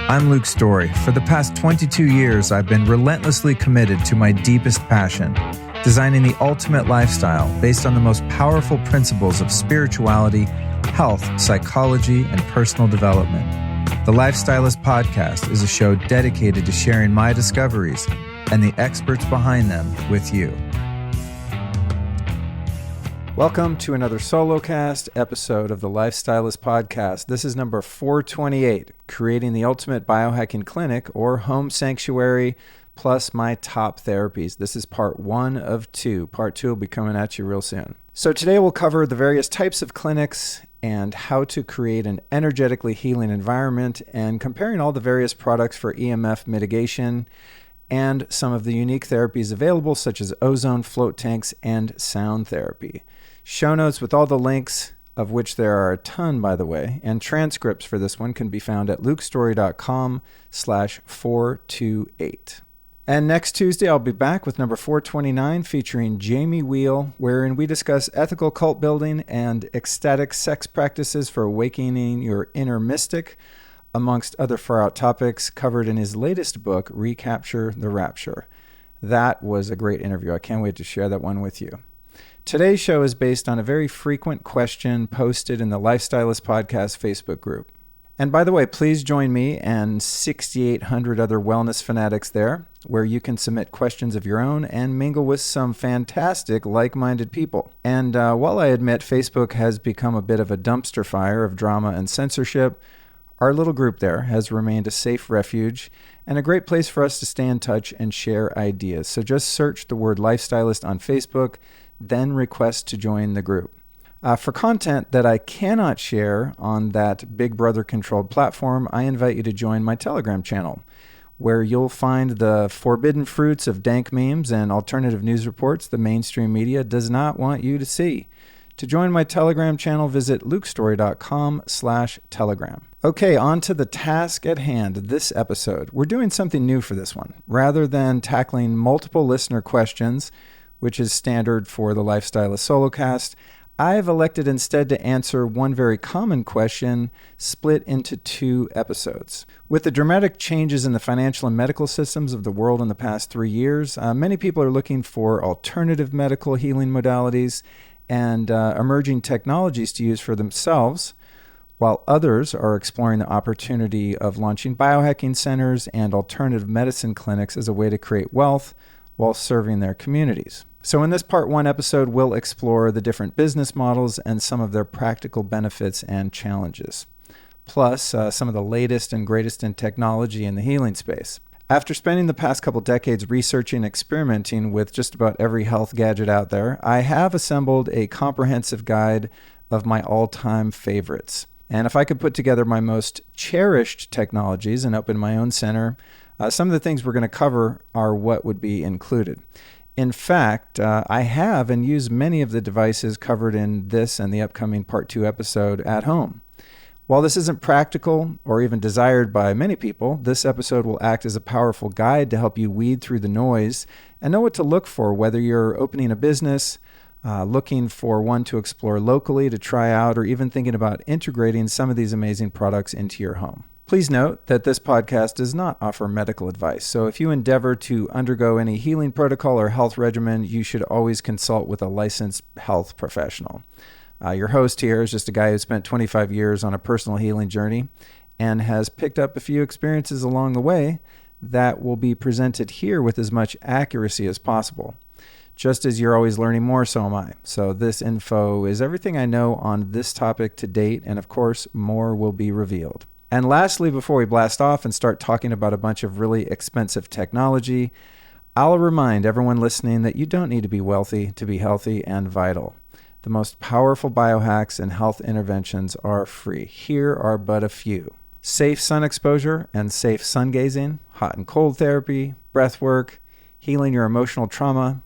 I'm Luke Story. For the past 22 years, I've been relentlessly committed to my deepest passion, designing the ultimate lifestyle based on the most powerful principles of spirituality, health, psychology, and personal development. The Life Stylist podcast is a show dedicated to sharing my discoveries and the experts behind them with you. Welcome to another Solocast episode of the Life Stylist podcast. This is number 428, creating the ultimate biohacking clinic or home sanctuary, plus my top therapies. This is part one of two. Part two will be coming at you real soon. So today we'll cover the various types of clinics and how to create an energetically healing environment and comparing all the various products for EMF mitigation and some of the unique therapies available such as ozone, float tanks, and sound therapy. Show notes with all the links, of which there are a ton, by the way, and transcripts for this one can be found at lukestory.com/428. And next Tuesday, I'll be back with number 429 featuring Jamie Wheel, wherein we discuss ethical cult building and ecstatic sex practices for awakening your inner mystic, amongst other far-out topics covered in his latest book, Recapture the Rapture. That was a great interview. I can't wait to share that one with you. Today's show is based on a very frequent question posted in the Life Stylist podcast Facebook group. And by the way, please join me and 6,800 other wellness fanatics there, where you can submit questions of your own and mingle with some fantastic like-minded people. And while I admit Facebook has become a bit of a dumpster fire of drama and censorship, our little group there has remained a safe refuge and a great place for us to stay in touch and share ideas. So just search the word Life Stylist on Facebook, then request to join the group. For content that I cannot share on that Big Brother controlled platform, I invite you to join my Telegram channel, where you'll find the forbidden fruits of dank memes and alternative news reports the mainstream media does not want you to see. To join my Telegram channel, visit lukestory.com/telegram. Okay, on to the task at hand this episode. We're doing something new for this one. Rather than tackling multiple listener questions, which is standard for the Life Stylist Solocast, I've elected instead to answer one very common question split into two episodes. With the dramatic changes in the financial and medical systems of the world in the past 3 years, many people are looking for alternative medical healing modalities and emerging technologies to use for themselves, while others are exploring the opportunity of launching biohacking centers and alternative medicine clinics as a way to create wealth while serving their communities. So in this part one episode, we'll explore the different business models and some of their practical benefits and challenges, plus some of the latest and greatest in technology in the healing space. After spending the past couple decades researching and experimenting with just about every health gadget out there, I have assembled a comprehensive guide of my all-time favorites. And if I could put together my most cherished technologies and open my own center, some of the things we're going to cover are what would be included. In fact, I have and use many of the devices covered in this and the upcoming part two episode at home. While this isn't practical or even desired by many people, this episode will act as a powerful guide to help you weed through the noise and know what to look for, whether you're opening a business, looking for one to explore locally to try out, or even thinking about integrating some of these amazing products into your home. Please note that this podcast does not offer medical advice, so if you endeavor to undergo any healing protocol or health regimen, you should always consult with a licensed health professional. Your host here is just a guy who spent 25 years on a personal healing journey and has picked up a few experiences along the way that will be presented here with as much accuracy as possible. Just as you're always learning more, so am I. So this info is everything I know on this topic to date, and of course, more will be revealed. And lastly, before we blast off and start talking about a bunch of really expensive technology, I'll remind everyone listening that you don't need to be wealthy to be healthy and vital. The most powerful biohacks and health interventions are free. Here are but a few. Safe sun exposure and safe sun gazing, hot and cold therapy, breath work, healing your emotional trauma,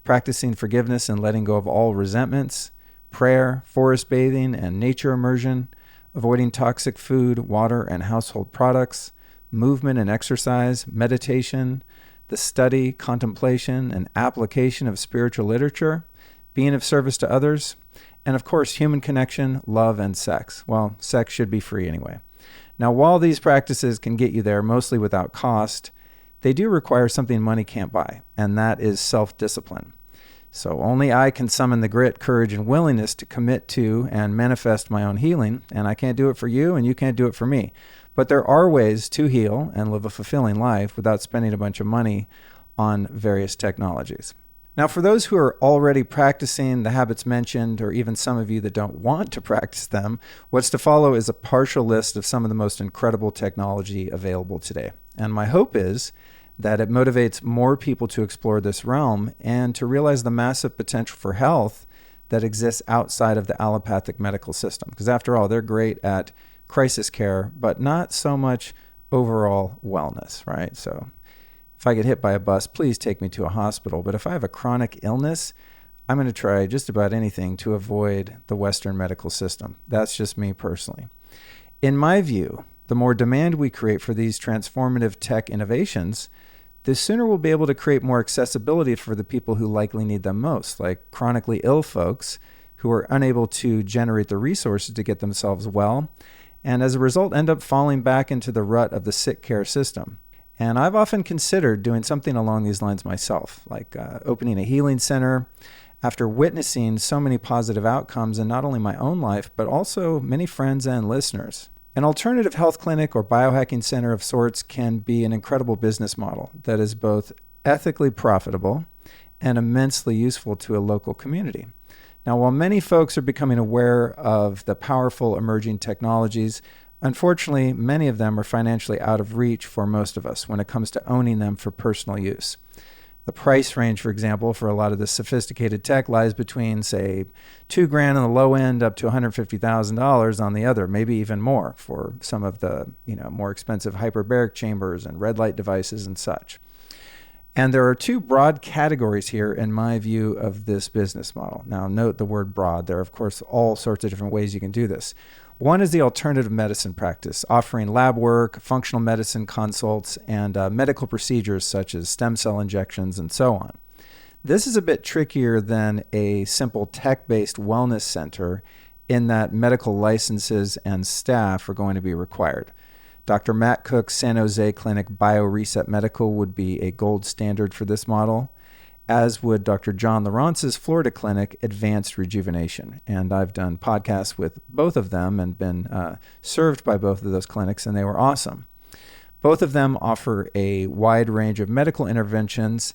practicing forgiveness and letting go of all resentments, prayer, forest bathing and nature immersion, avoiding toxic food, water, and household products, movement and exercise, meditation, the study, contemplation, and application of spiritual literature, being of service to others, And of course, human connection, love, and sex. Well, sex should be free anyway. Now, while these practices can get you there mostly without cost, they do require something money can't buy, and that is self-discipline. So only I can summon the grit, courage, and willingness to commit to and manifest my own healing, and I can't do it for you, and you can't do it for me. But there are ways to heal and live a fulfilling life without spending a bunch of money on various technologies. Now, for those who are already practicing the habits mentioned, or even some of you that don't want to practice them, what's to follow is a partial list of some of the most incredible technology available today. And my hope is that it motivates more people to explore this realm and to realize the massive potential for health that exists outside of the allopathic medical system. Because after all, they're great at crisis care, but not so much overall wellness, right? So if I get hit by a bus, please take me to a hospital. But if I have a chronic illness, I'm going to try just about anything to avoid the Western medical system. That's just me personally. In my view, the more demand we create for these transformative tech innovations, the sooner we'll be able to create more accessibility for the people who likely need them most, like chronically ill folks who are unable to generate the resources to get themselves well, and as a result end up falling back into the rut of the sick care system. And I've often considered doing something along these lines myself, like opening a healing center after witnessing so many positive outcomes in not only my own life, but also many friends and listeners. An alternative health clinic or biohacking center of sorts can be an incredible business model that is both ethically profitable and immensely useful to a local community. Now, while many folks are becoming aware of the powerful emerging technologies, unfortunately, many of them are financially out of reach for most of us when it comes to owning them for personal use. The price range, for example, for a lot of this sophisticated tech lies between, say, $2,000 on the low end up to $150,000 on the other, maybe even more for some of the, more expensive hyperbaric chambers and red light devices and such. And there are two broad categories here in my view of this business model. Now, note the word broad. There are, of course, all sorts of different ways you can do this. One is the alternative medicine practice, offering lab work, functional medicine consults, and medical procedures such as stem cell injections and so on. This is a bit trickier than a simple tech-based wellness center in that medical licenses and staff are going to be required. Dr. Matt Cook's San Jose clinic BioReset Medical would be a gold standard for this model, as would Dr. John Lawrence's Florida clinic, Advanced Rejuvenation. And I've done podcasts with both of them and been served by both of those clinics, and they were awesome. Both of them offer a wide range of medical interventions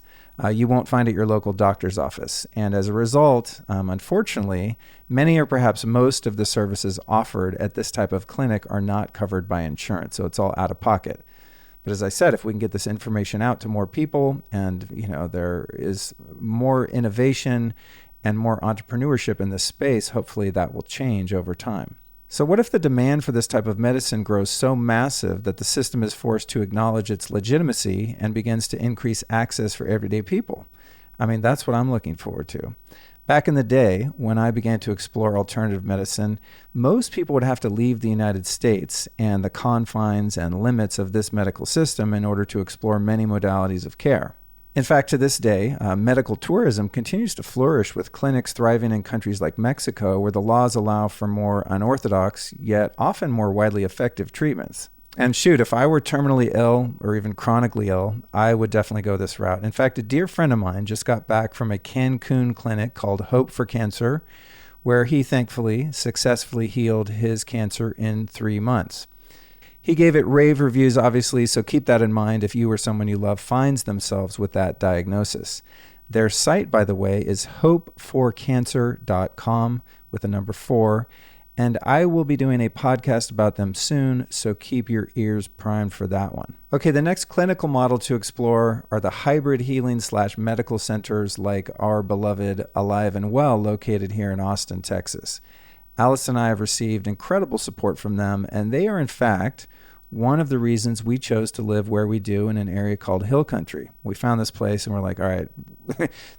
you won't find at your local doctor's office. And as a result, unfortunately, many or perhaps most of the services offered at this type of clinic are not covered by insurance, so it's all out of pocket. But as I said, if we can get this information out to more people and, there is more innovation and more entrepreneurship in this space, hopefully that will change over time. So what if the demand for this type of medicine grows so massive that the system is forced to acknowledge its legitimacy and begins to increase access for everyday people? I mean, that's what I'm looking forward to. Back in the day, when I began to explore alternative medicine, most people would have to leave the United States and the confines and limits of this medical system in order to explore many modalities of care. In fact, to this day, medical tourism continues to flourish with clinics thriving in countries like Mexico, where the laws allow for more unorthodox, yet often more widely effective treatments. And shoot, if I were terminally ill or even chronically ill, I would definitely go this route. In fact, a dear friend of mine just got back from a Cancun clinic called Hope for Cancer, where he thankfully successfully healed his cancer in 3 months. He gave it rave reviews, obviously, so keep that in mind if you or someone you love finds themselves with that diagnosis. Their site, by the way, is hopeforcancer.com with the number 4, and I will be doing a podcast about them soon, so keep your ears primed for that one. Okay, the next clinical model to explore are the hybrid healing / medical centers like our beloved Alive and Well located here in Austin, Texas. Alice and I have received incredible support from them, and they are in fact one of the reasons we chose to live where we do in an area called Hill Country. We found this place and we're like, all right,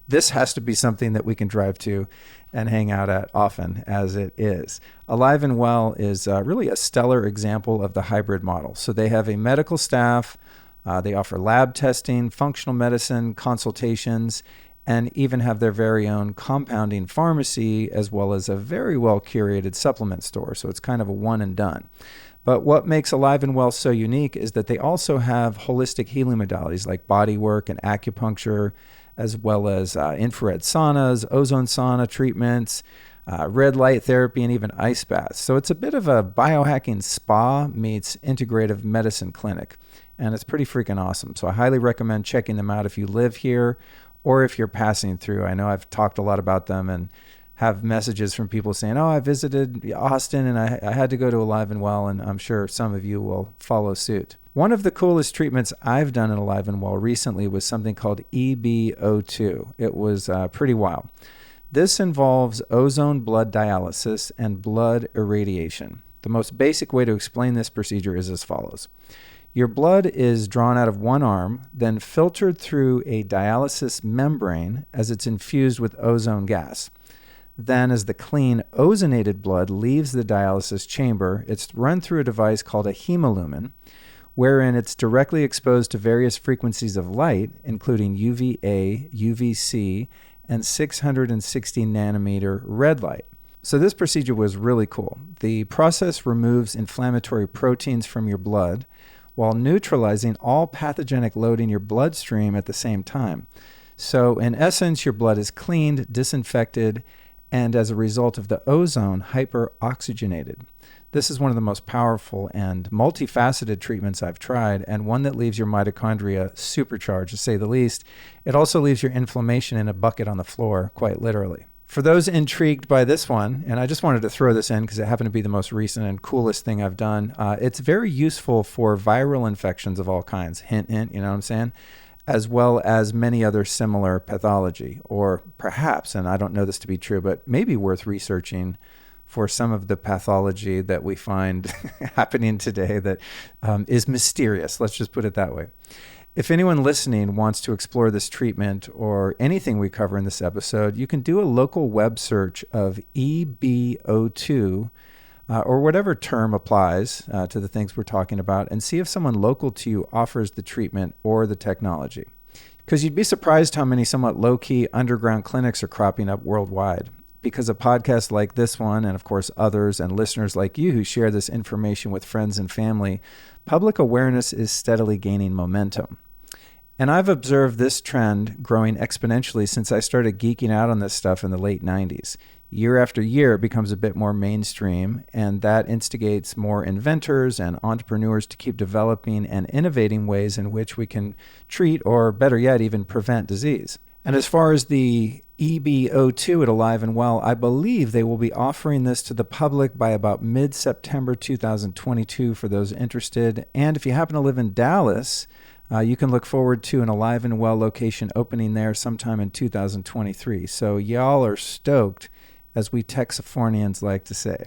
this has to be something that we can drive to and hang out at often, as it is. Alive and Well is really a stellar example of the hybrid model. So they have a medical staff, they offer lab testing, functional medicine, consultations, and even have their very own compounding pharmacy, as well as a very well curated supplement store. So it's kind of a one and done. But what makes Alive and Well so unique is that they also have holistic healing modalities like body work and acupuncture, as well as infrared saunas, ozone sauna treatments, red light therapy, and even ice baths. So it's a bit of a biohacking spa meets integrative medicine clinic, and it's pretty freaking awesome. So I highly recommend checking them out if you live here or if you're passing through. I know I've talked a lot about them and have messages from people saying, oh, I visited Austin and I had to go to Alive and Well, and I'm sure some of you will follow suit. One of the coolest treatments I've done in Alive and Well recently was something called EBO2. It was pretty wild. This involves ozone blood dialysis and blood irradiation. The most basic way to explain this procedure is as follows. Your blood is drawn out of one arm, then filtered through a dialysis membrane as it's infused with ozone gas. Then, as the clean ozonated blood leaves the dialysis chamber, it's run through a device called a hemolumen, wherein it's directly exposed to various frequencies of light, including UVA, UVC, and 660 nanometer red light. So this procedure was really cool. The process removes inflammatory proteins from your blood while neutralizing all pathogenic load in your bloodstream at the same time. So in essence, your blood is cleaned, disinfected, and as a result of the ozone, hyperoxygenated. This is one of the most powerful and multifaceted treatments I've tried, and one that leaves your mitochondria supercharged, to say the least. It also leaves your inflammation in a bucket on the floor, quite literally. For those intrigued by this one, and I just wanted to throw this in because it happened to be the most recent and coolest thing I've done, it's very useful for viral infections of all kinds, hint, hint, you know what I'm saying? As well as many other similar pathology, or perhaps, and I don't know this to be true, but maybe worth researching for some of the pathology that we find happening today that is mysterious. Let's just put it that way. If anyone listening wants to explore this treatment or anything we cover in this episode, you can do a local web search of EBO2 or whatever term applies to the things we're talking about, and see if someone local to you offers the treatment or the technology. Because you'd be surprised how many somewhat low-key underground clinics are cropping up worldwide. Because of podcasts like this one, and of course others, and listeners like you who share this information with friends and family, public awareness is steadily gaining momentum. And I've observed this trend growing exponentially since I started geeking out on this stuff in the late 90s. Year after year, it becomes a bit more mainstream, and that instigates more inventors and entrepreneurs to keep developing and innovating ways in which we can treat, or better yet, even prevent disease. And as far as the EBO2 at Alive and Well, I believe they will be offering this to the public by about mid-September 2022 for those interested. And if you happen to live in Dallas, you can look forward to an Alive and Well location opening there sometime in 2023. So y'all are stoked, as we Texifornians like to say.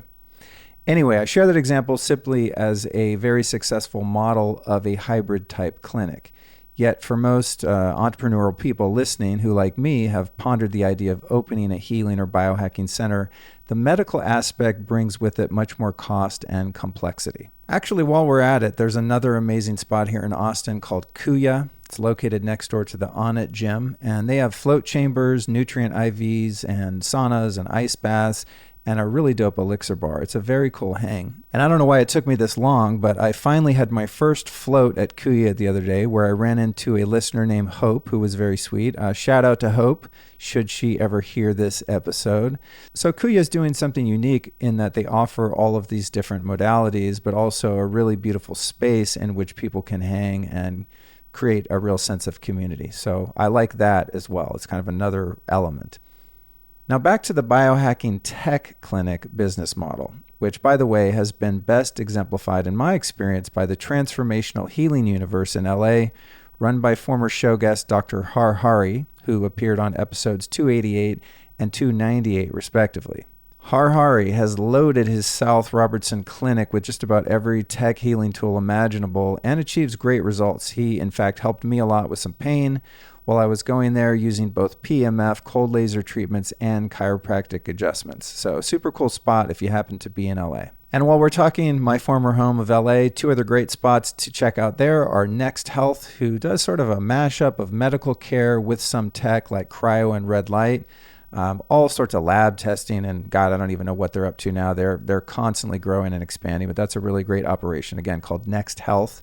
Anyway, I share that example simply as a very successful model of a hybrid type clinic. Yet for most entrepreneurial people listening who, like me, have pondered the idea of opening a healing or biohacking center, the medical aspect brings with it much more cost and complexity. Actually, while we're at it, there's another amazing spot here in Austin called Kuya. It's located next door to the Onnit Gym, and they have float chambers, nutrient IVs, and saunas and ice baths, and a really dope elixir bar. It's a very cool hang. And I don't know why it took me this long, but I finally had my first float at Kuya the other day, where I ran into a listener named Hope, who was very sweet. Shout out to Hope, should she ever hear this episode. So Kuya is doing something unique in that they offer all of these different modalities, but also a really beautiful space in which people can hang and create a real sense of community. So I like that as well. It's kind of another element. Now back to the biohacking tech clinic business model, which, by the way, has been best exemplified in my experience by the Transformational Healing Universe in LA, run by former show guest Dr. Har Hari, who appeared on episodes 288 and 298 respectively. Har Hari has loaded his South Robertson clinic with just about every tech healing tool imaginable and achieves great results. He, in fact, helped me a lot with some pain while I was going there using both PMF, cold laser treatments, and chiropractic adjustments. So super cool spot if you happen to be in LA. And while we're talking my former home of LA, two other great spots to check out there are Next Health, who does sort of a mashup of medical care with some tech like cryo and red light, all sorts of lab testing. And God, I don't even know what they're up to now. They're constantly growing and expanding, but that's a really great operation, again, called Next Health.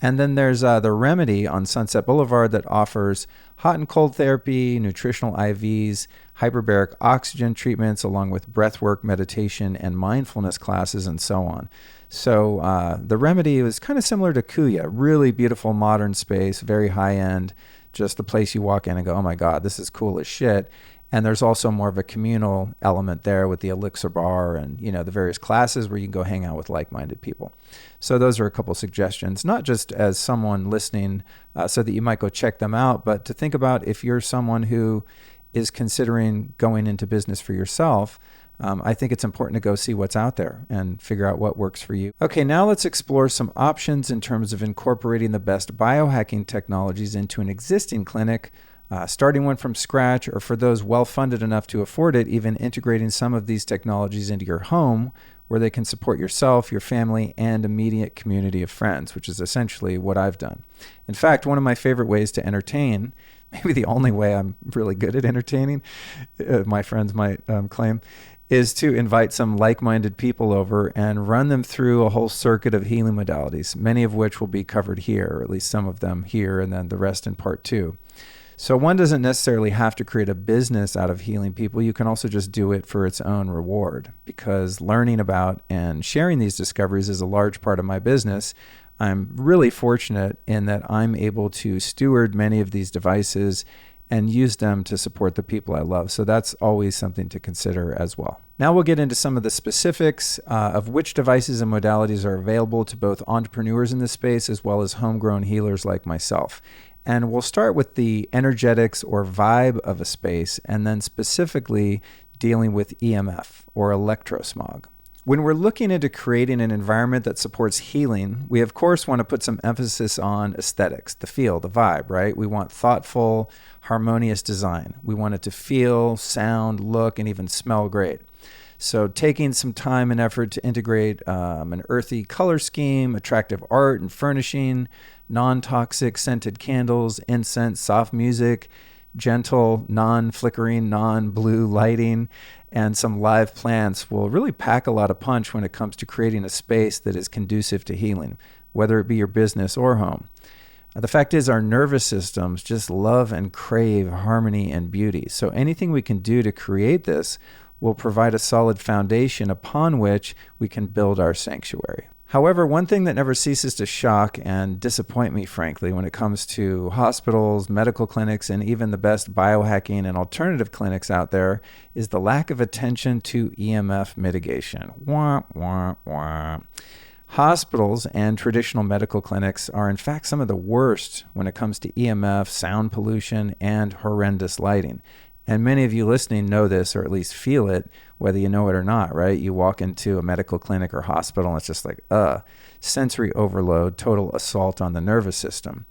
And then there's The Remedy on Sunset Boulevard that offers hot and cold therapy, nutritional IVs, hyperbaric oxygen treatments, along with breathwork, meditation, and mindfulness classes, and so on. So The Remedy is kind of similar to Kuya, really beautiful modern space, very high end, just the place you walk in and go, oh my God, this is cool as shit. And there's also more of a communal element there with the Elixir Bar and, the various classes where you can go hang out with like-minded people. So those are a couple suggestions, not just as someone listening so that you might go check them out, but to think about if you're someone who is considering going into business for yourself. I think it's important to go see what's out there and figure out what works for you. Okay, now let's explore some options in terms of incorporating the best biohacking technologies into an existing clinic, starting one from scratch, or for those well-funded enough to afford it, even integrating some of these technologies into your home where they can support yourself, your family, and immediate community of friends, which is essentially what I've done. In fact, one of my favorite ways to entertain, maybe the only way I'm really good at entertaining, my friends might claim, is to invite some like-minded people over and run them through a whole circuit of healing modalities, many of which will be covered here, or at least some of them here, and then the rest in part 2. So one doesn't necessarily have to create a business out of healing people. You can also just do it for its own reward, because learning about and sharing these discoveries is a large part of my business. I'm really fortunate in that I'm able to steward many of these devices and use them to support the people I love. So that's always something to consider as well. Now we'll get into some of the specifics of which devices and modalities are available to both entrepreneurs in this space as well as homegrown healers like myself. And we'll start with the energetics or vibe of a space, and then specifically dealing with EMF or electrosmog. When we're looking into creating an environment that supports healing, we of course want to put some emphasis on aesthetics, the feel, the vibe, right? We want thoughtful, harmonious design. We want it to feel, sound, look, and even smell great. So taking some time and effort to integrate an earthy color scheme, attractive art and furnishing, non-toxic scented candles, incense, soft music, gentle, non-flickering, non-blue lighting, and some live plants will really pack a lot of punch when it comes to creating a space that is conducive to healing, whether it be your business or home. The fact is, our nervous systems just love and crave harmony and beauty. So anything we can do to create this will provide a solid foundation upon which we can build our sanctuary. However, one thing that never ceases to shock and disappoint me, frankly, when it comes to hospitals, medical clinics, and even the best biohacking and alternative clinics out there is the lack of attention to EMF mitigation. Wah, wah, wah. Hospitals and traditional medical clinics are in fact some of the worst when it comes to EMF, sound pollution, and horrendous lighting. And many of you listening know this, or at least feel it, whether you know it or not, right? You walk into a medical clinic or hospital and it's just like, sensory overload, total assault on the nervous system.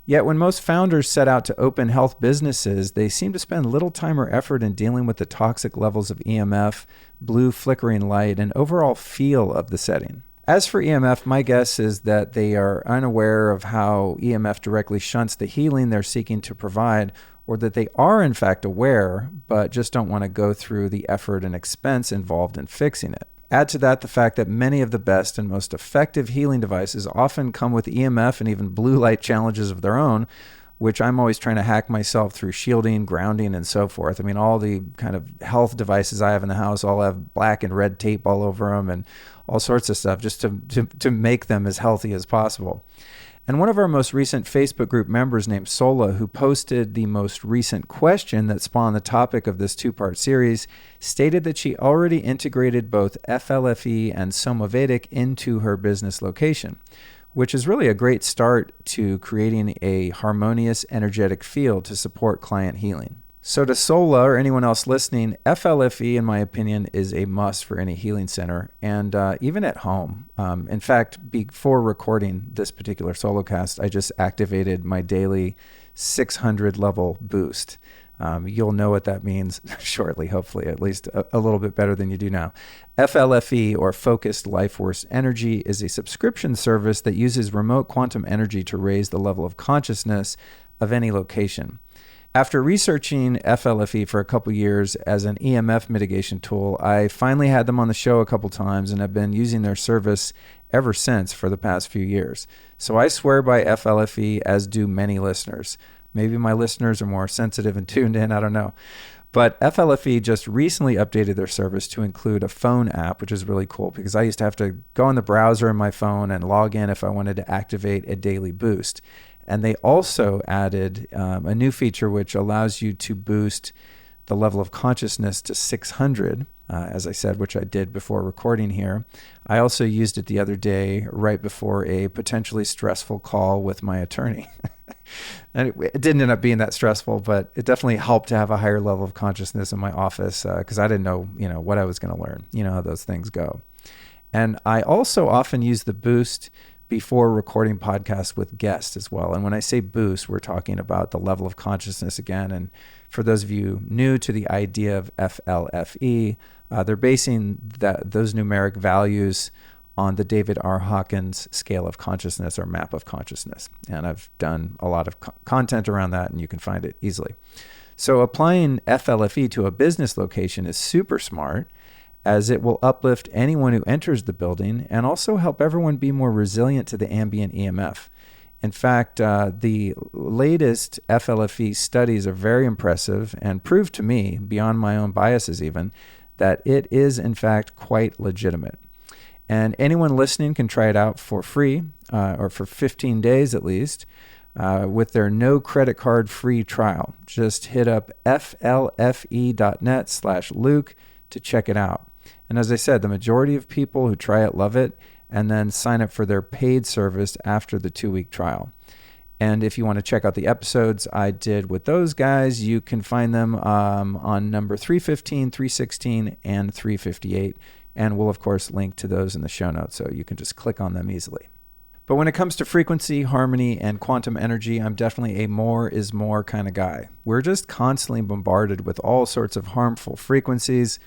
Yet when most founders set out to open health businesses, they seem to spend little time or effort in dealing with the toxic levels of EMF, blue flickering light, and overall feel of the setting. As for EMF, my guess is that they are unaware of how EMF directly shunts the healing they're seeking to provide, or that they are in fact aware, but just don't want to go through the effort and expense involved in fixing it. Add to that the fact that many of the best and most effective healing devices often come with EMF and even blue light challenges of their own, which I'm always trying to hack myself through shielding, grounding, and so forth. I mean, all the kind of health devices I have in the house all have black and red tape all over them and all sorts of stuff just to make them as healthy as possible. And one of our most recent Facebook group members named Sola, who posted the most recent question that spawned the topic of this two-part series, stated that she already integrated both FLFE and Somavedic into her business location, which is really a great start to creating a harmonious, energetic field to support client healing. So to Sola or anyone else listening, FLFE, in my opinion, is a must for any healing center and even at home. In fact, before recording this particular Solocast, I just activated my daily 600 level boost. You'll know what that means shortly, hopefully, at least a little bit better than you do now. FLFE, or Focused Life Force Energy, is a subscription service that uses remote quantum energy to raise the level of consciousness of any location. After researching FLFE for a couple years as an EMF mitigation tool, I finally had them on the show a couple times and have been using their service ever since for the past few years. So I swear by FLFE, as do many listeners. Maybe my listeners are more sensitive and tuned in, I don't know. But FLFE just recently updated their service to include a phone app, which is really cool because I used to have to go in the browser on my phone and log in if I wanted to activate a daily boost. And they also added a new feature which allows you to boost the level of consciousness to 600, as I said, which I did before recording here. I also used it the other day right before a potentially stressful call with my attorney. And it didn't end up being that stressful, but it definitely helped to have a higher level of consciousness in my office because I didn't know, what I was going to learn. You know how those things go. And I also often use the boost before recording podcasts with guests as well. And when I say boost, we're talking about the level of consciousness again. And for those of you new to the idea of FLFE, they're basing those numeric values on the David R. Hawkins scale of consciousness or map of consciousness. And I've done a lot of content around that, and you can find it easily. So applying FLFE to a business location is super smart, as it will uplift anyone who enters the building and also help everyone be more resilient to the ambient EMF. In fact, the latest FLFE studies are very impressive and prove to me, beyond my own biases even, that it is in fact quite legitimate. And anyone listening can try it out for free, or for 15 days at least, with their no credit card free trial. Just hit up flfe.net/Luke to check it out. And as I said, the majority of people who try it love it and then sign up for their paid service after the 2-week trial. And if you want to check out the episodes I did with those guys, you can find them on number 315, 316, and 358. And we'll, of course, link to those in the show notes, so you can just click on them easily. But when it comes to frequency, harmony, and quantum energy, I'm definitely a more is more kind of guy. We're just constantly bombarded with all sorts of harmful frequencies,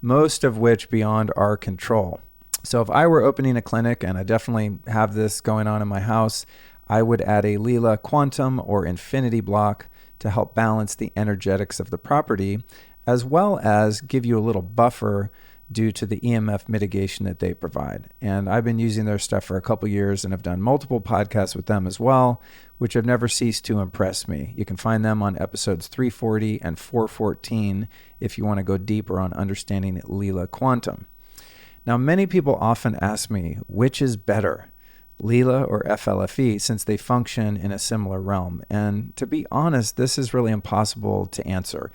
most of which beyond our control. So if I were opening a clinic, and I definitely have this going on in my house, I would add a Lila quantum or infinity block to help balance the energetics of the property, as well as give you a little buffer due to the EMF mitigation that they provide. And I've been using their stuff for a couple years and have done multiple podcasts with them as well, which have never ceased to impress me. You can find them on episodes 340 and 414 if you want to go deeper on understanding Lila quantum. Now, many people often ask me, which is better, Lila or FLFE, since they function in a similar realm. And to be honest, this is really impossible to answer,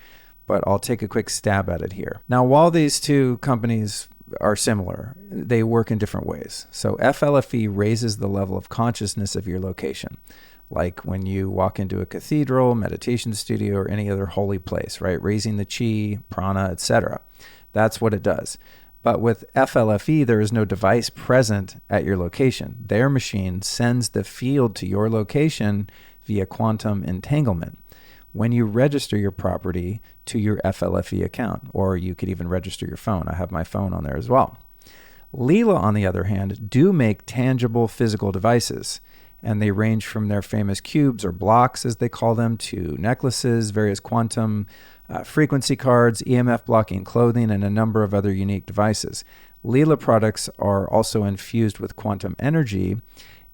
but I'll take a quick stab at it here. Now, while these two companies are similar, they work in different ways. So FLFE raises the level of consciousness of your location, like when you walk into a cathedral, meditation studio, or any other holy place, right? Raising the chi, prana, etc. That's what it does. But with FLFE, there is no device present at your location. Their machine sends the field to your location via quantum entanglement when you register your property to your FLFE account, or you could even register your phone. I have my phone on there as well. Lila, on the other hand, do make tangible physical devices, and they range from their famous cubes or blocks, as they call them, to necklaces, various quantum frequency cards, EMF blocking clothing, and a number of other unique devices. Lila products are also infused with quantum energy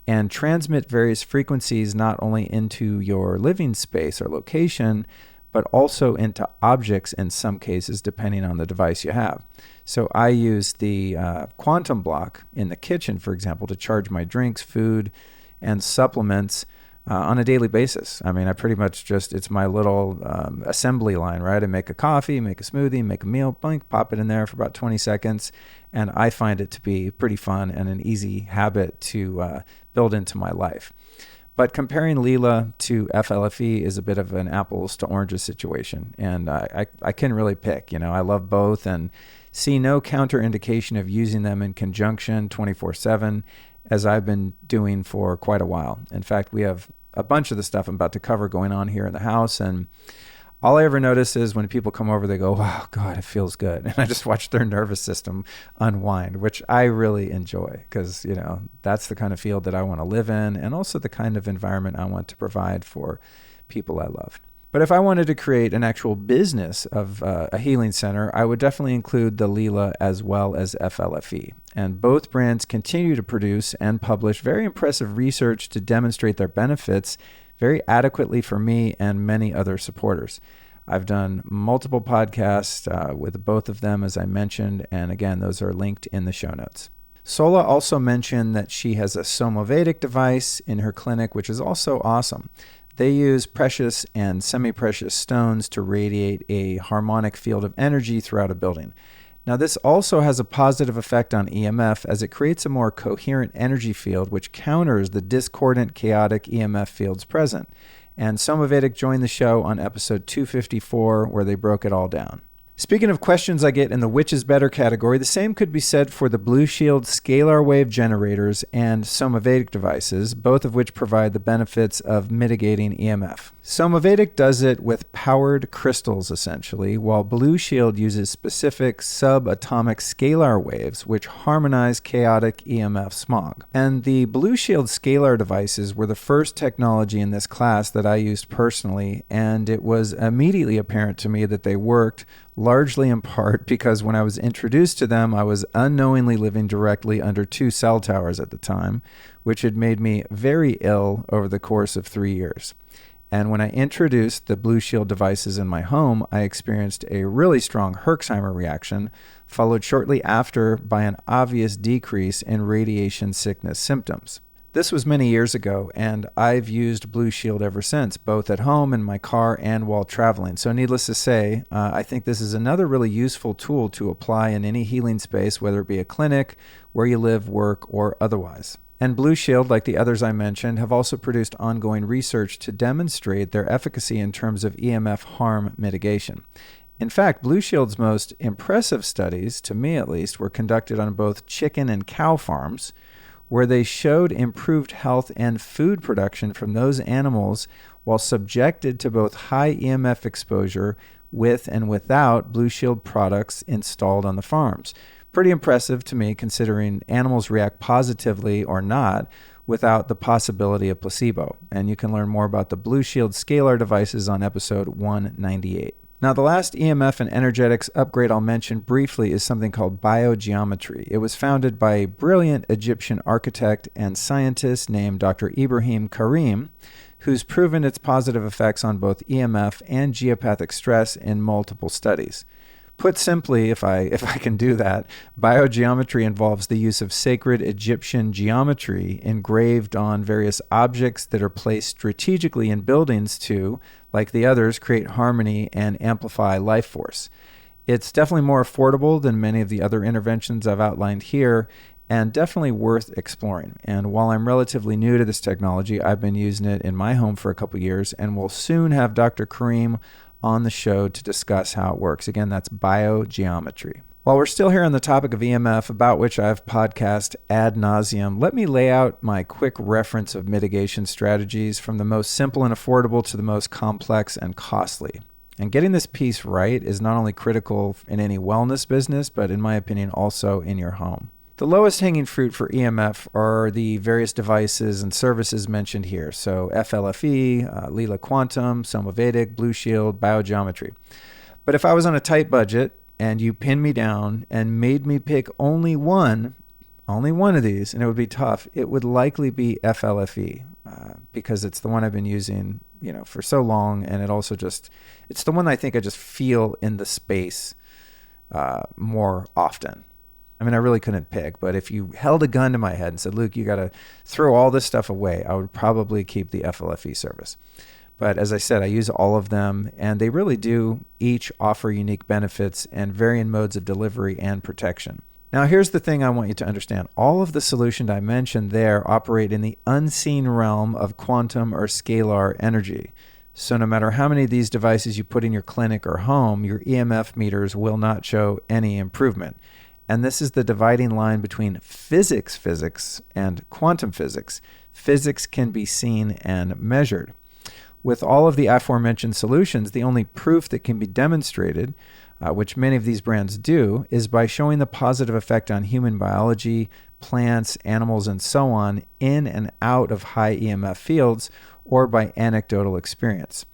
and transmit various frequencies not only into your living space or location, but also into objects in some cases, depending on the device you have. So I use the quantum block in the kitchen, for example, to charge my drinks, food, and supplements on a daily basis. I mean, I pretty much it's my little assembly line, right? I make a coffee, make a smoothie, make a meal, blink, pop it in there for about 20 seconds. And I find it to be pretty fun and an easy habit to build into my life. But comparing Lila to FLFE is a bit of an apples to oranges situation. And I can really pick, I love both and see no counterindication of using them in conjunction 24/7, as I've been doing for quite a while. In fact, we have a bunch of the stuff I'm about to cover going on here in the house, and All I ever notice is when people come over, they go, "Wow, God, it feels good." And I just watch their nervous system unwind, which I really enjoy because, that's the kind of field that I want to live in and also the kind of environment I want to provide for people I love. But if I wanted to create an actual business of a healing center, I would definitely include the Leela as well as FLFE. And both brands continue to produce and publish very impressive research to demonstrate their benefits very adequately for me and many other supporters. I've done multiple podcasts with both of them, as I mentioned, and again, those are linked in the show notes. Sola also mentioned that she has a Somavedic device in her clinic, which is also awesome. They use precious and semi-precious stones to radiate a harmonic field of energy throughout a building. Now, this also has a positive effect on EMF as it creates a more coherent energy field which counters the discordant, chaotic EMF fields present. And Somavedic joined the show on episode 254 where they broke it all down. Speaking of questions I get in the which is better category, the same could be said for the Blue Shield scalar wave generators and Somavedic devices, both of which provide the benefits of mitigating EMF. Somavedic does it with powered crystals, essentially, while Blue Shield uses specific subatomic scalar waves, which harmonize chaotic EMF smog. And the Blue Shield scalar devices were the first technology in this class that I used personally, and it was immediately apparent to me that they worked, largely in part because when I was introduced to them, I was unknowingly living directly under 2 cell towers at the time, which had made me very ill over the course of 3 years. And when I introduced the Blue Shield devices in my home, I experienced a really strong Herxheimer reaction, followed shortly after by an obvious decrease in radiation sickness symptoms. This was many years ago, and I've used Blue Shield ever since, both at home, in my car, and while traveling. So needless to say, I think this is another really useful tool to apply in any healing space, whether it be a clinic, where you live, work, or otherwise. And Blue Shield, like the others I mentioned, have also produced ongoing research to demonstrate their efficacy in terms of EMF harm mitigation. In fact, Blue Shield's most impressive studies, to me at least, were conducted on both chicken and cow farms, where they showed improved health and food production from those animals while subjected to both high EMF exposure with and without Blue Shield products installed on the farms. Pretty impressive to me, considering animals react positively or not without the possibility of placebo. And you can learn more about the Blue Shield scalar devices on episode 198. Now, the last EMF and energetics upgrade I'll mention briefly is something called biogeometry. It was founded by a brilliant Egyptian architect and scientist named Dr. Ibrahim Karim, who's proven its positive effects on both EMF and geopathic stress in multiple studies. Put simply, if I can do that, biogeometry involves the use of sacred Egyptian geometry engraved on various objects that are placed strategically in buildings to, like the others, create harmony and amplify life force. It's definitely more affordable than many of the other interventions I've outlined here, and definitely worth exploring. And while I'm relatively new to this technology, I've been using it in my home for a couple years, and will soon have Dr. Karim on the show to discuss how it works. Again, that's biogeometry. While we're still here on the topic of EMF, about which I've podcast ad nauseum, let me lay out my quick reference of mitigation strategies from the most simple and affordable to the most complex and costly. And getting this piece right is not only critical in any wellness business, but in my opinion, also in your home. The lowest hanging fruit for EMF are the various devices and services mentioned here. So FLFE, Leela Quantum, Somavedic, Blue Shield, Biogeometry. But if I was on a tight budget and you pinned me down and made me pick only one of these, and it would be tough, it would likely be FLFE because it's the one I've been using, for so long. And it's the one I think I just feel in the space more often. I mean, I really couldn't pick, but if you held a gun to my head and said, Luke, you got to throw all this stuff away, I would probably keep the FLFE service. But as I said, I use all of them, and they really do each offer unique benefits and varying modes of delivery and protection. Now, here's the thing I want you to understand. All of the solutions I mentioned there operate in the unseen realm of quantum or scalar energy. So no matter how many of these devices you put in your clinic or home, your EMF meters will not show any improvement. And this is the dividing line between physics and quantum physics. Physics can be seen and measured, With all of the aforementioned solutions, the only proof that can be demonstrated, which many of these brands do, is by showing the positive effect on human biology, plants, animals, and so on in and out of high EMF fields or by anecdotal experience.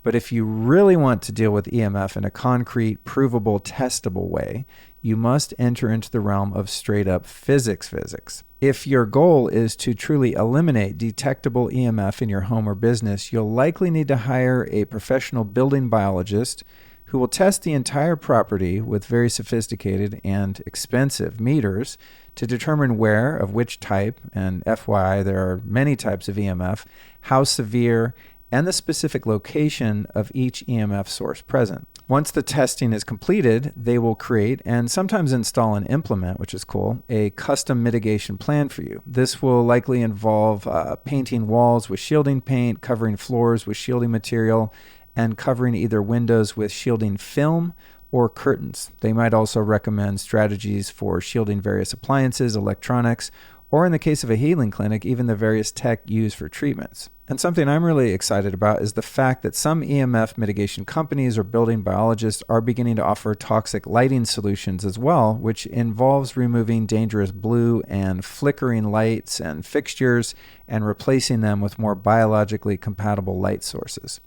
But if you really want to deal with EMF in a concrete, provable, testable way, you must enter into the realm of straight-up physics. If your goal is to truly eliminate detectable EMF in your home or business, you'll likely need to hire a professional building biologist who will test the entire property with very sophisticated and expensive meters to determine where, of which type, and FYI, there are many types of EMF, how severe, and the specific location of each EMF source present. Once the testing is completed, they will create and sometimes install and implement, which is cool, a custom mitigation plan for you. This will likely involve painting walls with shielding paint, covering floors with shielding material, and covering either windows with shielding film or curtains. They might also recommend strategies for shielding various appliances, electronics, or in the case of a healing clinic, even the various tech used for treatments. And something I'm really excited about is the fact that some EMF mitigation companies or building biologists are beginning to offer toxic lighting solutions as well, which involves removing dangerous blue and flickering lights and fixtures and replacing them with more biologically compatible light sources,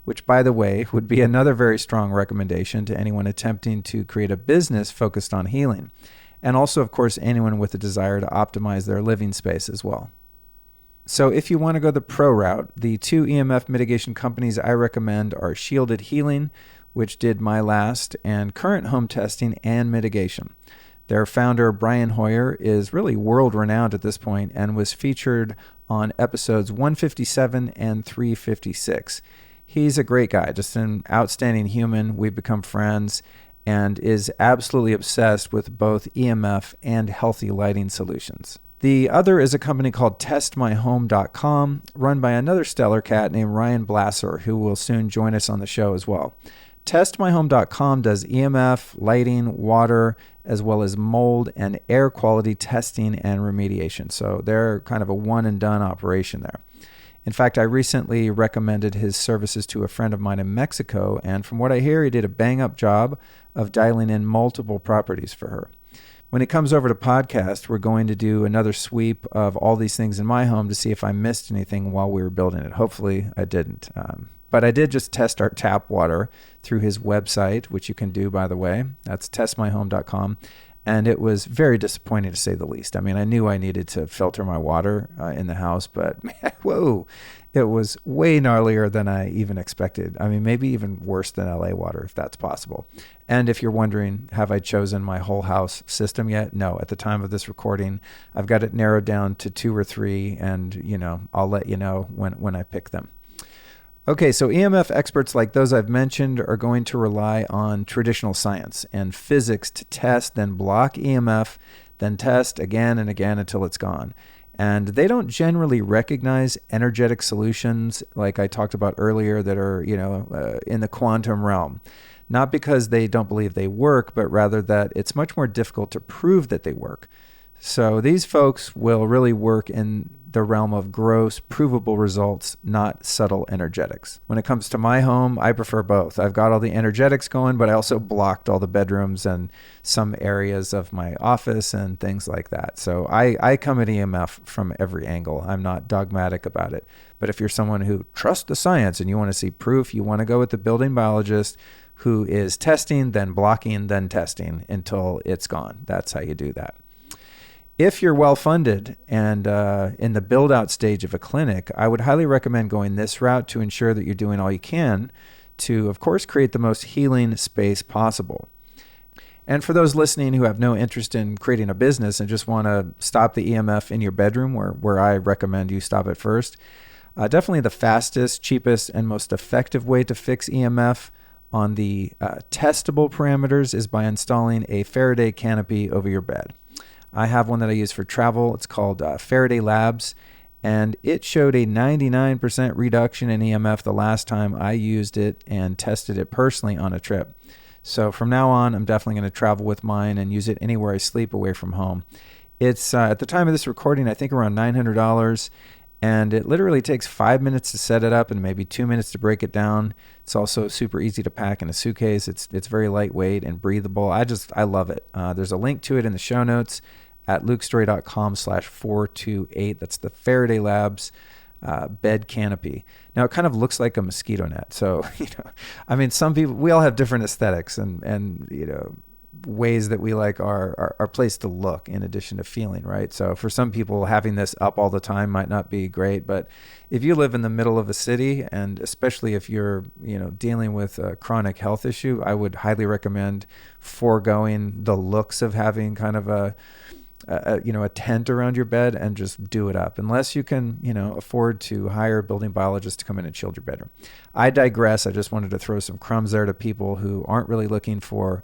which, by the way, would be another very strong recommendation to anyone attempting to create a business focused on healing. And also, of course, anyone with a desire to optimize their living space as well. So if you want to go the pro route, the two EMF mitigation companies I recommend are Shielded Healing, which did my last and current home testing and mitigation. Their founder, Brian Hoyer, is really world-renowned at this point and was featured on episodes 157 and 356. He's a great guy, just an outstanding human. We've become friends, and is absolutely obsessed with both EMF and healthy lighting solutions. The other is a company called testmyhome.com, run by another stellar cat named Ryan Blasser, who will soon join us on the show as well. Testmyhome.com does EMF, lighting, water, as well as mold and air quality testing and remediation. So they're kind of a one-and-done operation there. In fact, I recently recommended his services to a friend of mine in Mexico, and from what I hear, he did a bang-up job of dialing in multiple properties for her. When it comes over to podcast, we're going to do another sweep of all these things in my home to see if I missed anything while we were building it. Hopefully, I didn't. But I did just test our tap water through his website, which you can do, by the way. That's testmyhome.com. And it was very disappointing, to say the least. I mean, I knew I needed to filter my water in the house, but man, whoa, it was way gnarlier than I even expected. I mean, maybe even worse than LA water, if that's possible. And if you're wondering, have I chosen my whole house system yet? No, at the time of this recording, I've got it narrowed down to 2 or 3, and I'll let you know when I pick them. Okay, so EMF experts like those I've mentioned are going to rely on traditional science and physics to test, then block EMF, then test again and again until it's gone. And they don't generally recognize energetic solutions like I talked about earlier that are, in the quantum realm. Not because they don't believe they work, but rather that it's much more difficult to prove that they work. So these folks will really work in the realm of gross, provable results, not subtle energetics. When it comes to my home, I prefer both. I've got all the energetics going, but I also blocked all the bedrooms and some areas of my office and things like that. So I come at EMF from every angle. I'm not dogmatic about it. But if you're someone who trusts the science and you want to see proof, you want to go with the building biologist who is testing, then blocking, then testing until it's gone. That's how you do that. If you're well-funded and in the build-out stage of a clinic, I would highly recommend going this route to ensure that you're doing all you can to, of course, create the most healing space possible. And for those listening who have no interest in creating a business and just want to stop the EMF in your bedroom, where I recommend you stop it first, definitely the fastest, cheapest, and most effective way to fix EMF on the testable parameters is by installing a Faraday canopy over your bed. I have one that I use for travel. It's called Faraday Labs, and it showed a 99% reduction in EMF the last time I used it and tested it personally on a trip. So from now on, I'm definitely going to travel with mine and use it anywhere I sleep away from home. It's, at the time of this recording, I think around $900, And it literally takes 5 minutes to set it up and maybe 2 minutes to break it down. It's also super easy to pack in a suitcase. It's very lightweight and breathable. I love it. There's a link to it in the show notes at lukestory.com/428. That's the Faraday Labs bed canopy. Now it kind of looks like a mosquito net. So, some people, we all have different aesthetics and ways that we like our place to look in addition to feeling, right? So for some people, having this up all the time might not be great, but if you live in the middle of a city, and especially if you're, dealing with a chronic health issue, I would highly recommend foregoing the looks of having kind of a tent around your bed and just do it up, unless you can, afford to hire a building biologist to come in and shield your bedroom. I digress. I just wanted to throw some crumbs there to people who aren't really looking for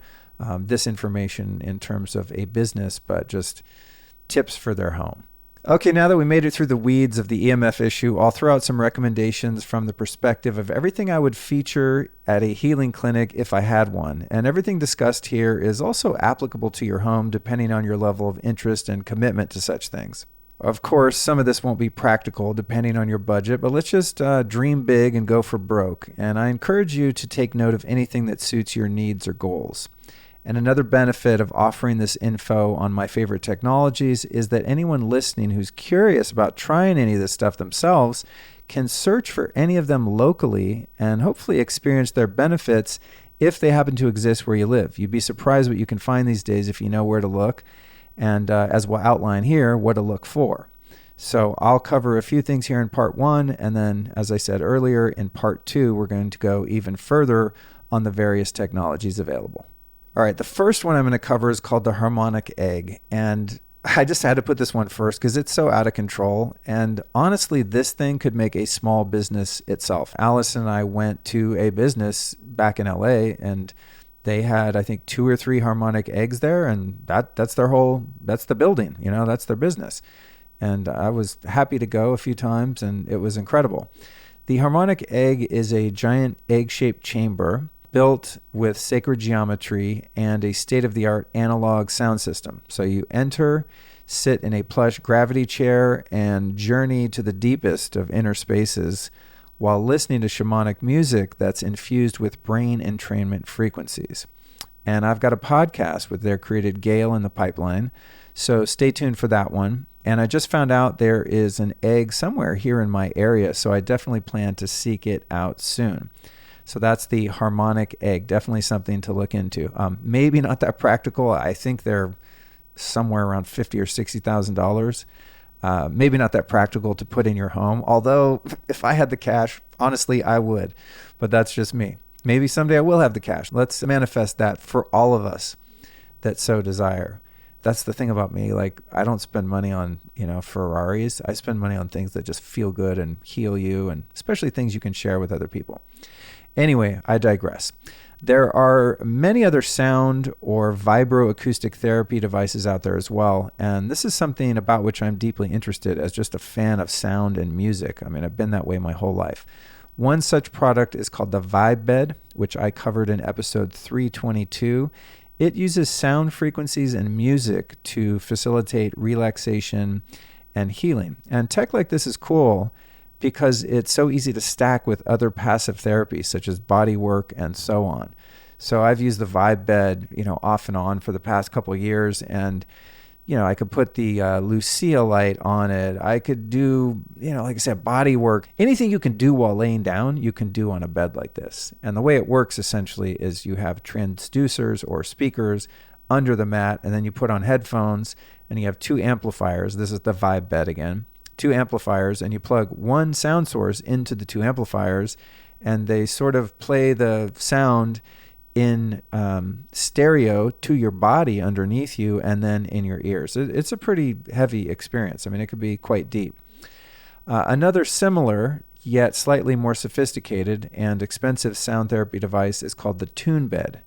this information in terms of a business, but just tips for their home. Okay, now that we made it through the weeds of the EMF issue, I'll throw out some recommendations from the perspective of everything I would feature at a healing clinic if I had one. And everything discussed here is also applicable to your home depending on your level of interest and commitment to such things. Of course, some of this won't be practical depending on your budget, but let's just dream big and go for broke. And I encourage you to take note of anything that suits your needs or goals. And another benefit of offering this info on my favorite technologies is that anyone listening who's curious about trying any of this stuff themselves can search for any of them locally and hopefully experience their benefits if they happen to exist where you live. You'd be surprised what you can find these days if you know where to look, and as we'll outline here, what to look for. So I'll cover a few things here in part 1, and then, as I said earlier, in part 2, we're going to go even further on the various technologies available. All right, the first one I'm going to cover is called the harmonic egg. And I just had to put this one first because it's so out of control. And honestly, this thing could make a small business itself. Alice and I went to a business back in LA, and they had, I think, 2 or 3 harmonic eggs there. And that's the building, that's their business. And I was happy to go a few times, and it was incredible. The harmonic egg is a giant egg-shaped chamber built with sacred geometry and a state-of-the-art analog sound system. So you enter, sit in a plush gravity chair, and journey to the deepest of inner spaces while listening to shamanic music that's infused with brain entrainment frequencies. And I've got a podcast with their created Gail in the pipeline, so stay tuned for that one. And I just found out there is an egg somewhere here in my area, so I definitely plan to seek it out soon. So that's the harmonic egg. Definitely something to look into. Maybe not that practical. I think they're somewhere around $50,000 or $60,000. Maybe not that practical to put in your home. Although, if I had the cash, honestly, I would. But that's just me. Maybe someday I will have the cash. Let's manifest that for all of us that so desire. That's the thing about me. Like, I don't spend money on, Ferraris. I spend money on things that just feel good and heal you, and especially things you can share with other people. Anyway, I digress. There are many other sound or vibroacoustic therapy devices out there as well, and this is something about which I'm deeply interested as just a fan of sound and music. I mean, I've been that way my whole life. One such product is called the Vibe Bed, which I covered in episode 322. It uses sound frequencies and music to facilitate relaxation and healing. And tech like this is cool because it's so easy to stack with other passive therapies such as body work and so on. So I've used the Vibe Bed, off and on for the past couple of years, and I could put the Lucia light on it. I could do, like I said, body work. Anything you can do while laying down, you can do on a bed like this. And the way it works essentially is you have transducers or speakers under the mat, and then you put on headphones, and you have 2 amplifiers. This is the Vibe Bed again. 2 amplifiers, and you plug one sound source into the 2 amplifiers, and they sort of play the sound in stereo to your body underneath you and then in your ears. It's a pretty heavy experience. I mean, it could be quite deep. Another similar yet slightly more sophisticated and expensive sound therapy device is called the Tune Bed,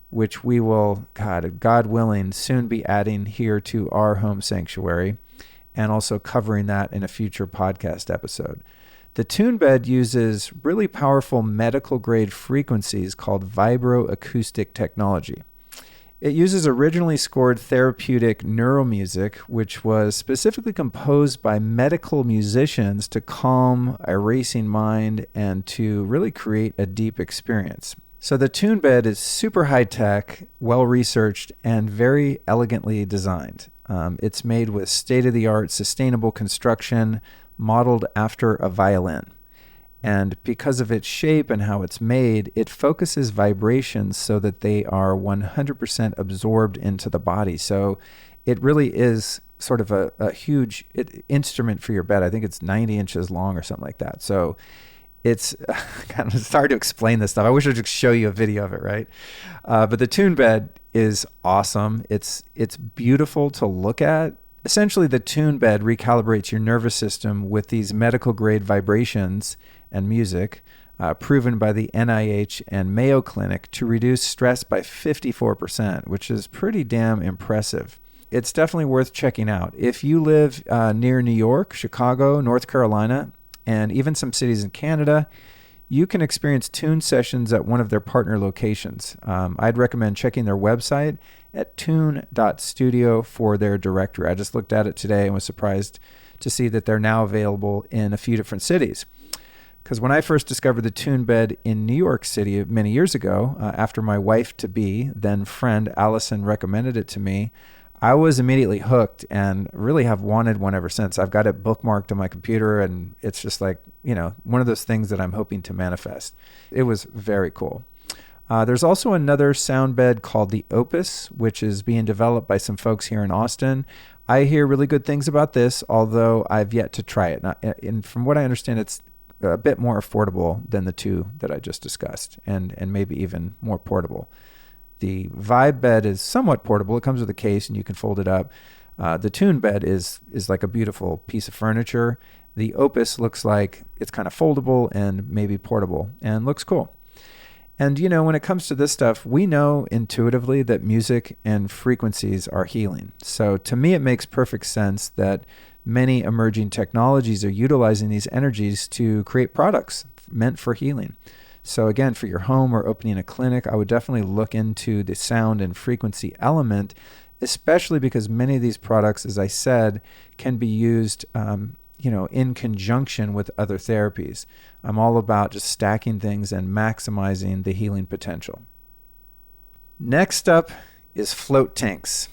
which we will, God willing, soon be adding here to our home sanctuary, and also covering that in a future podcast episode. The Tune Bed uses really powerful medical grade frequencies called vibroacoustic technology. It uses originally scored therapeutic neuromusic, which was specifically composed by medical musicians to calm a racing mind and to really create a deep experience. So the tune bed is super high-tech, well-researched, and very elegantly designed. It's made with state-of-the-art sustainable construction modeled after a violin. And because of its shape and how it's made, it focuses vibrations so that they are 100% absorbed into the body. So it really is sort of a huge instrument for your bed. I think it's 90 inches long or something like that. So it's kind of hard to explain this stuff. I wish I could show you a video of it, right? But the tune bed is awesome. It's beautiful to look at. Essentially, the tune bed recalibrates your nervous system with these medical grade vibrations and music, proven by the NIH and Mayo Clinic to reduce stress by 54%, which is pretty damn impressive. It's definitely worth checking out. If you live near New York, Chicago, North Carolina, and even some cities in Canada, you can experience tune sessions at one of their partner locations. I'd recommend checking their website at tune.studio for their directory. I just looked at it today and was surprised to see that they're now available in a few different cities. Because when I first discovered the tune bed in New York City many years ago, after my wife-to-be, then friend Allison recommended it to me, I was immediately hooked and really have wanted one ever since. I've got it bookmarked on my computer, and it's just like, one of those things that I'm hoping to manifest. It was very cool. There's also another sound bed called the Opus, which is being developed by some folks here in Austin. I hear really good things about this, although I've yet to try it. And from what I understand, it's a bit more affordable than the two that I just discussed, and maybe even more portable. The Vibe bed is somewhat portable. It comes with a case and you can fold it up. The tune bed is like a beautiful piece of furniture. The Opus looks like it's kind of foldable and maybe portable and looks cool. And when it comes to this stuff, we know intuitively that music and frequencies are healing. So to me, it makes perfect sense that many emerging technologies are utilizing these energies to create products meant for healing. So again, for your home or opening a clinic, I would definitely look into the sound and frequency element, especially because many of these products, as I said, can be used in conjunction with other therapies. I'm all about just stacking things and maximizing the healing potential. Next up is float tanks.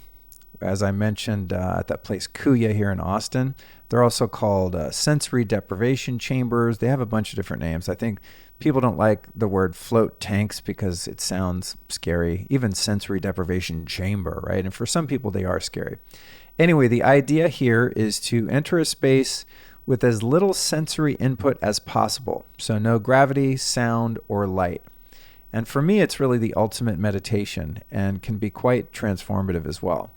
As I mentioned at that place Kuya here in Austin, they're also called sensory deprivation chambers. They have a bunch of different names. I think people don't like the word float tanks because it sounds scary, even sensory deprivation chamber, right? And for some people, they are scary. Anyway, the idea here is to enter a space with as little sensory input as possible. So no gravity, sound, or light. And for me, it's really the ultimate meditation and can be quite transformative as well.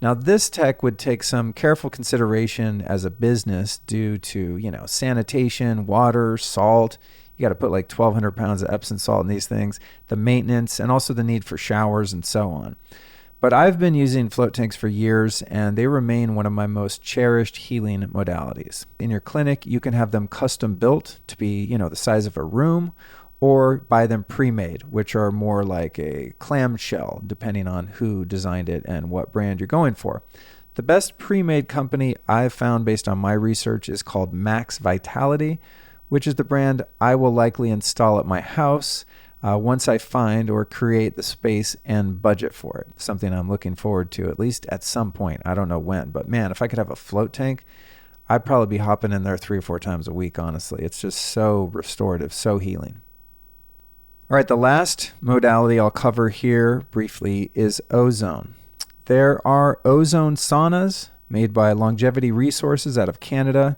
Now, this tech would take some careful consideration as a business due to, sanitation, water, salt. You got to put like 1,200 pounds of Epsom salt in these things, the maintenance, and also the need for showers and so on. But I've been using float tanks for years, and they remain one of my most cherished healing modalities. In your clinic, you can have them custom built to be, the size of a room, or buy them pre-made, which are more like a clamshell, depending on who designed it and what brand you're going for. The best pre-made company I've found based on my research is called Max Vitality, which is the brand I will likely install at my house once I find or create the space and budget for it. Something I'm looking forward to, at least at some point. I don't know when, but man, if I could have a float tank, I'd probably be hopping in there 3 or 4 times a week, honestly. It's just so restorative, so healing. All right, the last modality I'll cover here briefly is ozone. There are ozone saunas made by Longevity Resources out of Canada,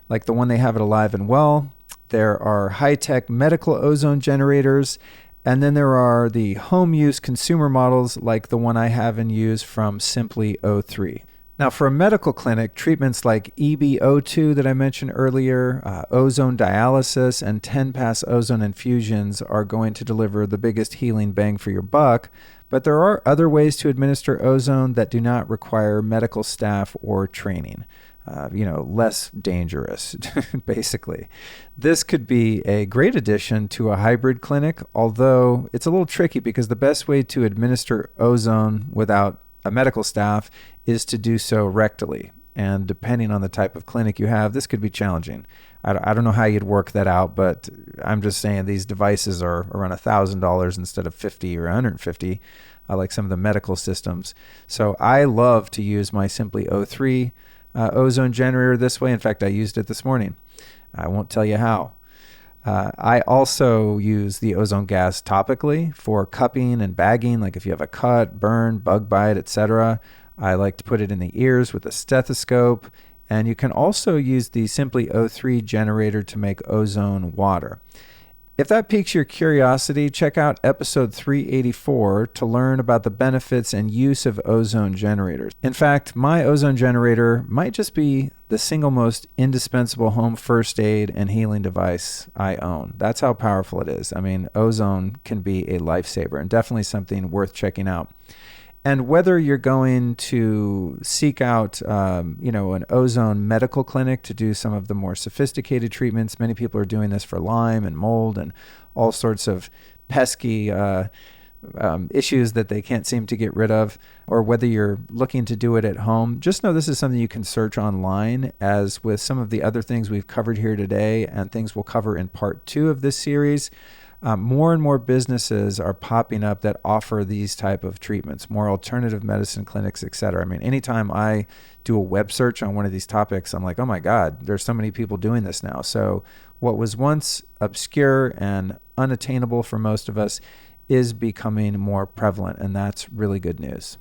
like the one they have at Alive and Well. There are high-tech medical ozone generators, and then there are the home-use consumer models like the one I have in use from Simply O3. Now, for a medical clinic, treatments like EbO2 that I mentioned earlier, ozone dialysis, and 10-pass ozone infusions are going to deliver the biggest healing bang for your buck, but there are other ways to administer ozone that do not require medical staff or training. less dangerous, basically. This could be a great addition to a hybrid clinic, although it's a little tricky because the best way to administer ozone without a medical staff is to do so rectally. And depending on the type of clinic you have, this could be challenging. I don't know how you'd work that out, but I'm just saying these devices are around $1,000 instead of $50 or $150, like some of the medical systems. So I love to use my Simply O3 ozone generator this way. In fact, I used it this morning. I won't tell you how. I also use the ozone gas topically for cupping and bagging, like if you have a cut, burn, bug bite, etc. I like to put it in the ears with a stethoscope. And you can also use the Simply O3 generator to make ozone water. If that piques your curiosity, check out episode 384 to learn about the benefits and use of ozone generators. In fact, my ozone generator might just be the single most indispensable home first aid and healing device I own. That's how powerful it is. I mean, ozone can be a lifesaver and definitely something worth checking out. And whether you're going to seek out, an ozone medical clinic to do some of the more sophisticated treatments, many people are doing this for Lyme and mold and all sorts of pesky issues that they can't seem to get rid of, or whether you're looking to do it at home, just know this is something you can search online, as with some of the other things we've covered here today and things we'll cover in part 2 of this series. More and more businesses are popping up that offer these type of treatments, more alternative medicine clinics, et cetera. I mean, anytime I do a web search on one of these topics, I'm like, oh my God, there's so many people doing this now. So what was once obscure and unattainable for most of us is becoming more prevalent, and that's really good news.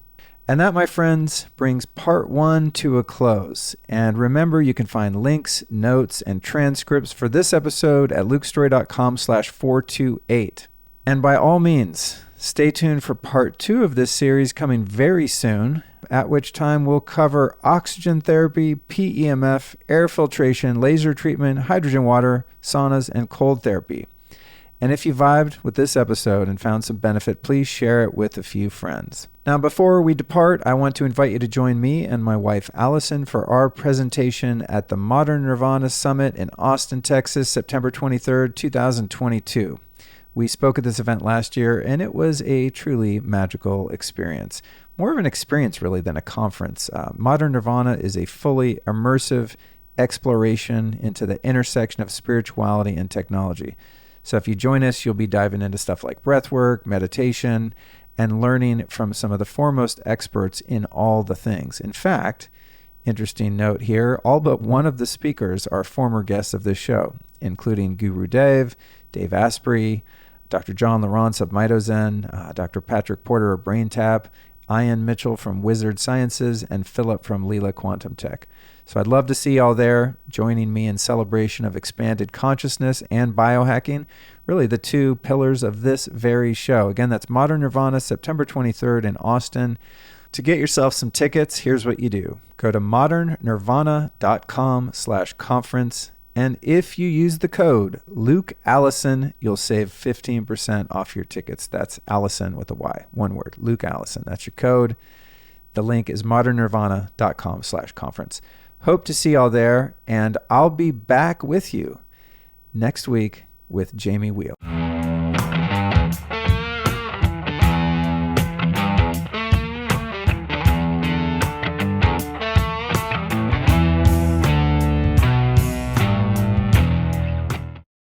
And that, my friends, brings part 1 to a close. And remember, you can find links, notes, and transcripts for this episode at lukestory.com/428. And by all means, stay tuned for part 2 of this series coming very soon, at which time we'll cover oxygen therapy, PEMF, air filtration, laser treatment, hydrogen water, saunas, and cold therapy. And if you vibed with this episode and found some benefit, please share it with a few friends. Now, before we depart, I want to invite you to join me and my wife, Allison, for our presentation at the Modern Nirvana Summit in Austin, Texas, September 23rd, 2022. We spoke at this event last year, and it was a truly magical experience. More of an experience, really, than a conference. Modern Nirvana is a fully immersive exploration into the intersection of spirituality and technology. So if you join us, you'll be diving into stuff like breathwork, meditation, and learning from some of the foremost experts in all the things. In fact, interesting note here, all but one of the speakers are former guests of this show, including Guru Dave Asprey, Dr. John Lawrence of Mitozen, Dr. Patrick Porter of BrainTap, Ian Mitchell from Wizard Sciences, and Philip from Lila Quantum Tech. So I'd love to see y'all there joining me in celebration of expanded consciousness and biohacking, really the 2 pillars of this very show. Again, that's Modern Nirvana, September 23rd in Austin. To get yourself some tickets, here's what you do. Go to modernnirvana.com/conference. And if you use the code Luke Allison, you'll save 15% off your tickets. That's Allison with a Y, one word, Luke Allison. That's your code. The link is modernnirvana.com/conference. Hope to see y'all there, and I'll be back with you next week with Jamie Wheel.